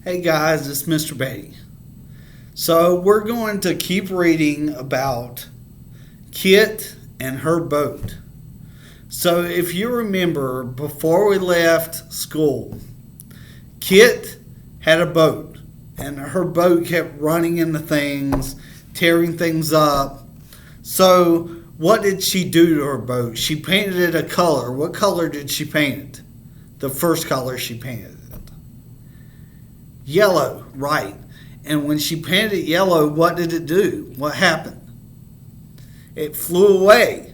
Hey guys, it's Mr. Beatty. So we're going to keep reading about Kit and her boat. So if you remember, before we left school, Kit had a boat, and her boat kept running into things, tearing things up. So what did she do to her boat? She painted it a color. What color did she paint it? The first color she painted it. Yellow, right. And when she painted it yellow, what did it do? What happened? It flew away.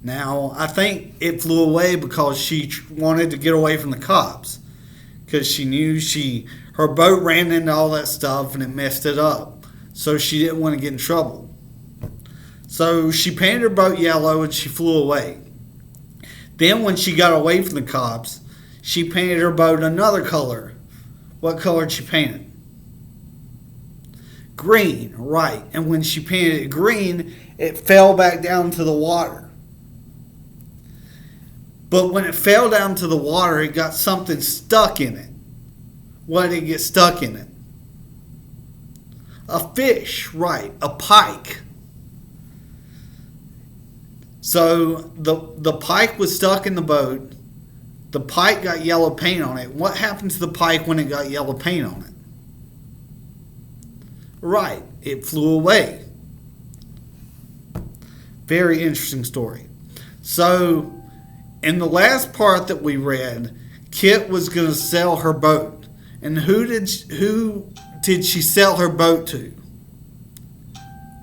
Now, I think it flew away because she wanted to get away from the cops. Because she knew her boat ran into all that stuff and it messed it up. So she didn't want to get in trouble. So she painted her boat yellow and she flew away. Then when she got away from the cops, she painted her boat another color. What color did she paint it? Green, right. And when she painted it green, it fell back down to the water. But when it fell down to the water, it got something stuck in it. What did it get stuck in it? A fish, right. A pike. So the pike was stuck in the boat. The pike got yellow paint on it. What happened to the pike when it got yellow paint on it? Right, it flew away. Very interesting story. So, in the last part that we read, Kit was going to sell her boat. And who did she sell her boat to?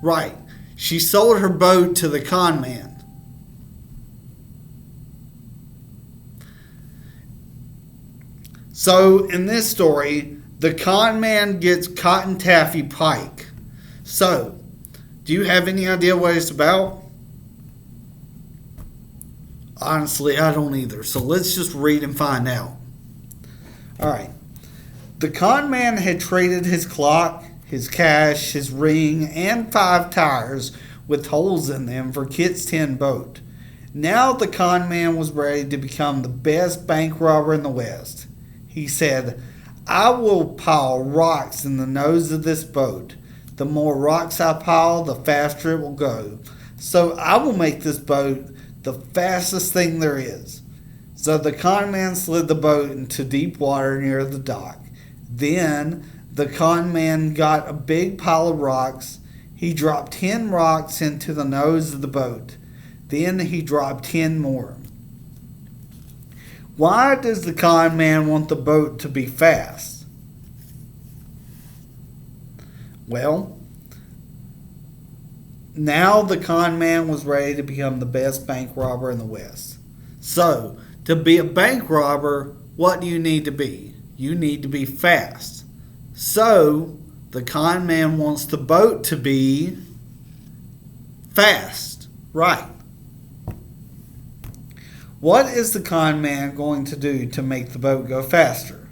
Right, she sold her boat to the con man. So, in this story, the con man gets Cotton Taffy Pike. So, do you have any idea what it's about? Honestly, I don't either. So, let's just read and find out. Alright. The con man had traded his clock, his cash, his ring, and 5 tires with holes in them for Kit's tin boat. Now the con man was ready to become the best bank robber in the West. He said, I will pile rocks in the nose of this boat. The more rocks I pile, the faster it will go. So I will make this boat the fastest thing there is. So the con man slid the boat into deep water near the dock. Then the con man got a big pile of rocks. He dropped 10 rocks into the nose of the boat. Then he dropped 10 more. Why does the con man want the boat to be fast? Well, now the con man was ready to become the best bank robber in the West. So, to be a bank robber, what do you need to be? You need to be fast. So, the con man wants the boat to be fast. Right. What is the con man going to do to make the boat go faster?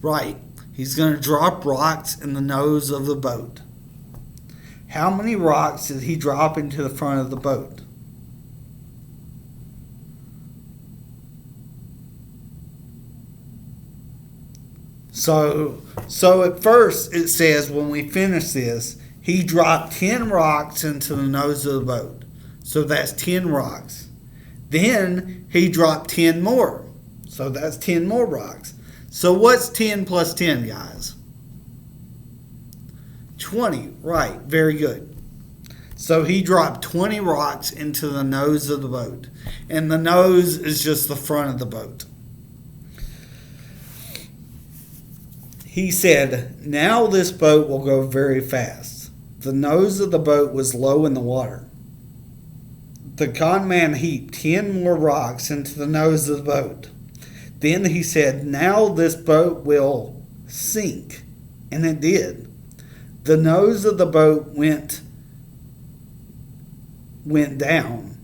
Right. He's going to drop rocks in the nose of the boat. How many rocks did he drop into the front of the boat? So at first it says when we finish this, he dropped 10 rocks into the nose of the boat. So that's 10 rocks. Then he dropped 10 more. So that's 10 more rocks. So what's 10 plus 10, guys? 20. Right. Very good. So he dropped 20 rocks into the nose of the boat. And the nose is just the front of the boat. He said, now this boat will go very fast. The nose of the boat was low in the water. The con man heaped 10 more rocks into the nose of the boat. Then he said, now this boat will sink. And it did. The nose of the boat went down.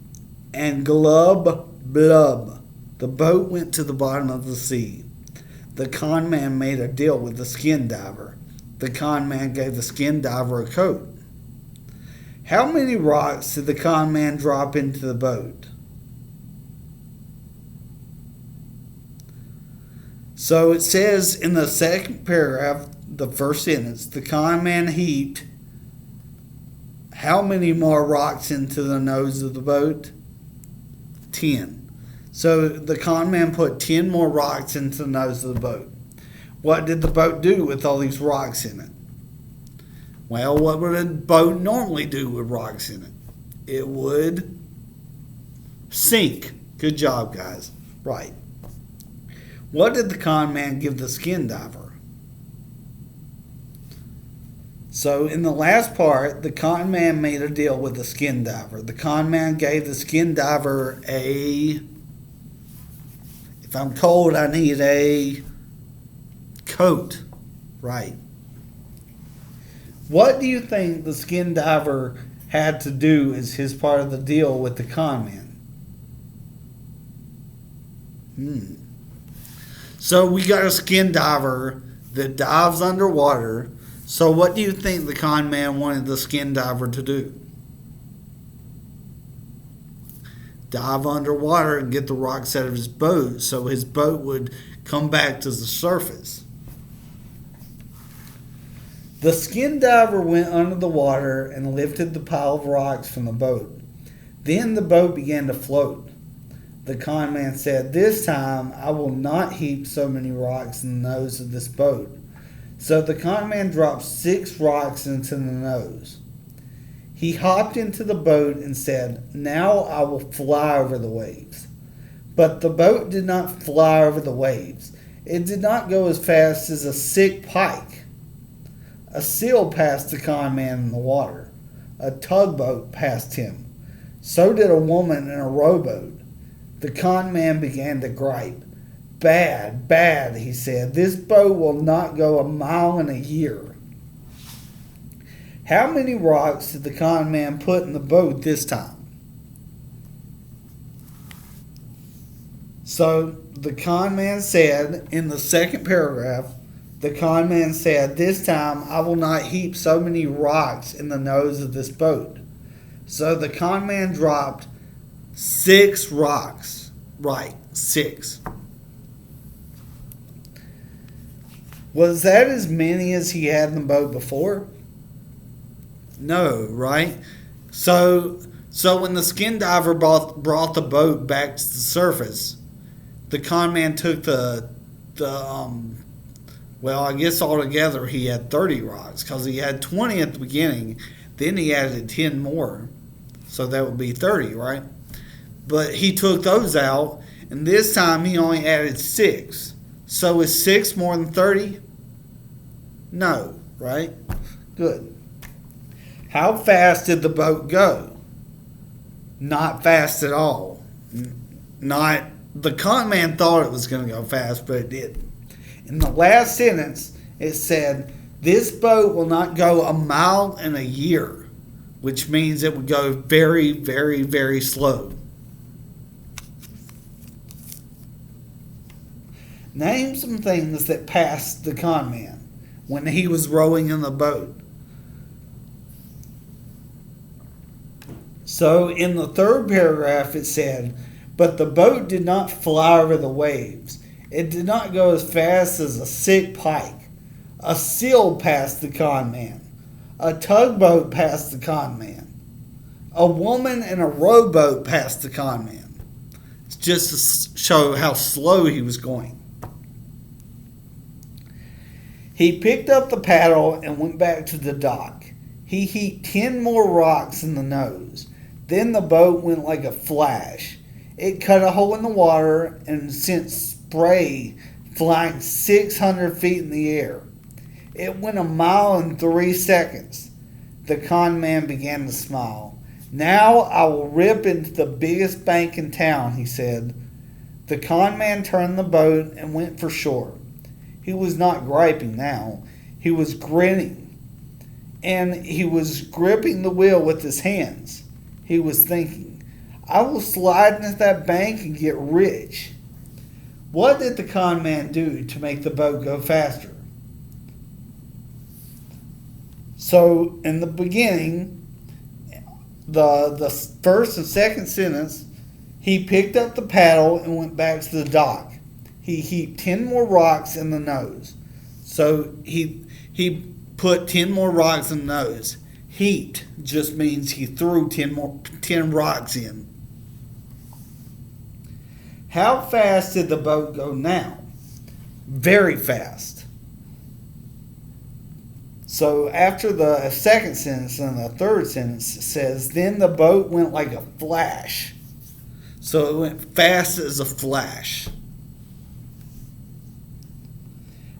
And glub, blub, the boat went to the bottom of the sea. The con man made a deal with the skin diver. The con man gave the skin diver a coat. How many rocks did the con man drop into the boat? So it says in the second paragraph, the first sentence, the con man heaped how many more rocks into the nose of the boat? 10. So the con man put 10 more rocks into the nose of the boat. What did the boat do with all these rocks in it? Well, what would a boat normally do with rocks in it? It would sink. Good job, guys. Right. What did the con man give the skin diver? So in the last part, the con man made a deal with the skin diver. The con man gave the skin diver if I'm cold, I need a coat. Right. What do you think the skin diver had to do as his part of the deal with the con man? So we got a skin diver that dives underwater. So what do you think the con man wanted the skin diver to do? Dive underwater and get the rocks out of his boat so his boat would come back to the surface. The skin diver went under the water and lifted the pile of rocks from the boat. Then the boat began to float. The con man said, "This time I will not heap so many rocks in the nose of this boat." So the con man dropped 6 rocks into the nose. He hopped into the boat and said, "Now I will fly over the waves." But the boat did not fly over the waves. It did not go as fast as a sick pike. A seal passed the con man in the water. A tugboat passed him. So did a woman in a rowboat. The con man began to gripe. "Bad, bad," he said. "This boat will not go a mile in a year." How many rocks did the con man put in the boat this time? So the con man said in the second paragraph, the con man said, "This time I will not heap so many rocks in the nose of this boat." So the con man dropped 6 rocks. Right, 6. Was that as many as he had in the boat before? No, right? So when the skin diver brought the boat back to the surface, the con man took well, I guess altogether he had 30 rocks because he had 20 at the beginning. Then he added 10 more. So that would be 30, right? But he took those out, and this time he only added 6. So is 6 more than 30? No, right? Good. How fast did the boat go? Not fast at all. The con man thought it was going to go fast, but it didn't. In the last sentence, it said, "This boat will not go a mile in a year," which means it would go very, very, very slow. Name some things that passed the con man when he was rowing in the boat. So in the third paragraph it said, "But the boat did not fly over the waves. It did not go as fast as a sick pike. A seal passed the con man. A tugboat passed the con man. A woman in a rowboat passed the con man." It's just to show how slow he was going. He picked up the paddle and went back to the dock. He heaped 10 more rocks in the nose. Then the boat went like a flash. It cut a hole in the water and sent spray flying 600 feet in the air. It went a mile in 3 seconds. The con man began to smile. "Now I will rip into the biggest bank in town," he said. The con man turned the boat and went for shore. He was not griping now. He was grinning. And he was gripping the wheel with his hands. He was thinking, "I will slide into that bank and get rich." What did the con man do to make the boat go faster? So in the beginning, the first and second sentence, he picked up the paddle and went back to the dock. he heaped 10 more rocks in the nose. So he put 10 more rocks in the nose. Heaped just means he threw 10 rocks in. How fast did the boat go now? Very fast. So after the second sentence and the third sentence, it says, then the boat went like a flash. So it went fast as a flash.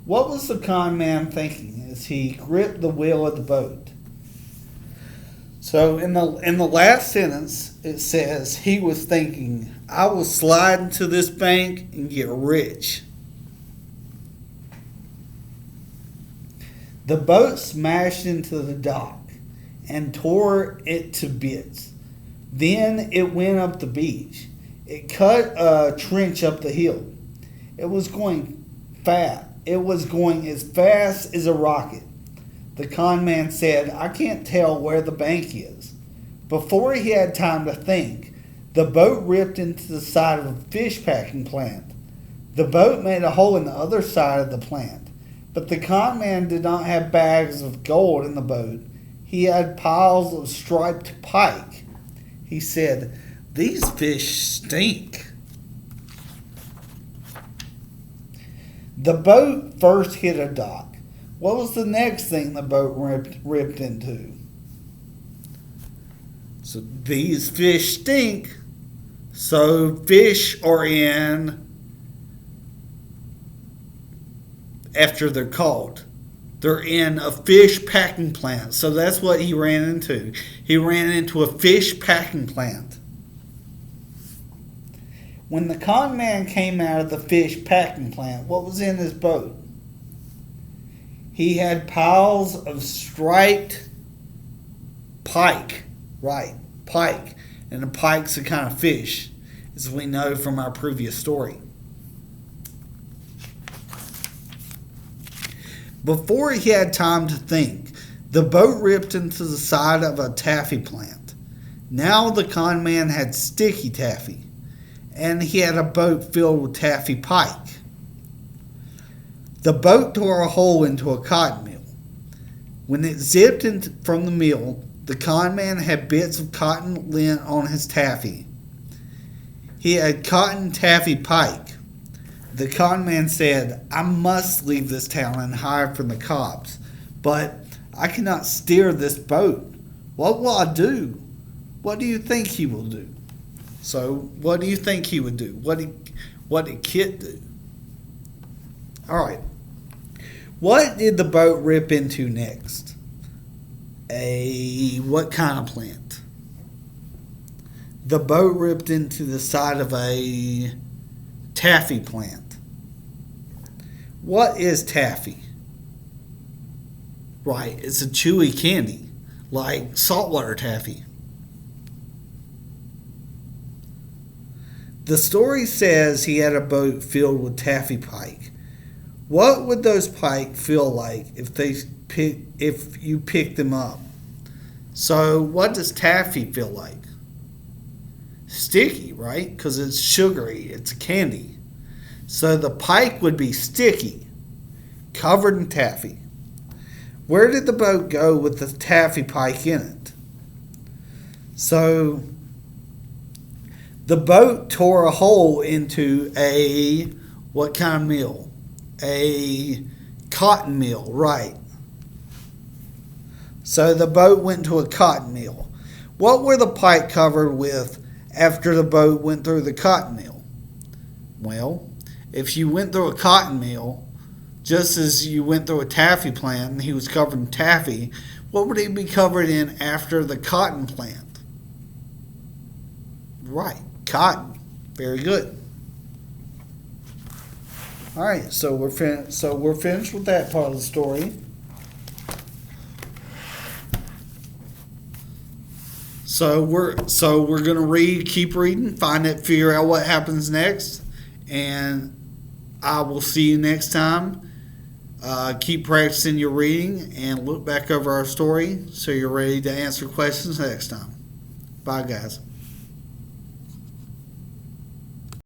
What was the con man thinking as he gripped the wheel of the boat? So in the last sentence, it says he was thinking, I will slide into this bank and get rich. The boat smashed into the dock and tore it to bits. Then it went up the beach. It cut a trench up the hill. It was going fast. It was going as fast as a rocket. The con man said, I can't tell where the bank is. Before he had time to think, the boat ripped into the side of a fish packing plant. The boat made a hole in the other side of the plant. But the con man did not have bags of gold in the boat. He had piles of striped pike. He said, these fish stink. The boat first hit a dock. What was the next thing the boat ripped into? So these fish stink. So fish are in after they're caught. They're in a fish packing plant. So that's what he ran into. He ran into a fish packing plant. When the con man came out of the fish packing plant, what was in his boat? He had piles of striped pike. Right, pike. And a pike's a kind of fish, as we know from our previous story. Before he had time to think, the boat ripped into the side of a taffy plant. Now the con man had sticky taffy, and he had a boat filled with taffy pike. The boat tore a hole into a cotton mill. When it zipped from the mill, the con man had bits of cotton lint on his taffy. He had cotton taffy pike. The con man said, I must leave this town and hide from the cops, but I cannot steer this boat. What will I do? What do you think he will do? So, what do you think he would do? What did Kit do? All right. What did the boat rip into next? What kind of plant? The boat ripped into the side of a taffy plant. What is taffy? Right, it's a chewy candy, like saltwater taffy. The story says he had a boat filled with taffy pike. What would those pike feel like if you picked them up? So what does taffy feel like? Sticky, right? Because it's sugary. It's a candy. So the pike would be sticky, covered in taffy. Where did the boat go with the taffy pike in it? So the boat tore a hole into what kind of mill? A cotton mill, right. So the boat went to a cotton mill. What were the pike covered with after the boat went through the cotton mill? Well, if you went through a cotton mill, just as you went through a taffy plant and he was covered in taffy, what would he be covered in after the cotton plant? Right, cotton. Very good. All right, so we're finished with that part of the story. So we're gonna keep reading, figure out what happens next, and I will see you next time. Keep practicing your reading and look back over our story so you're ready to answer questions next time. Bye, guys.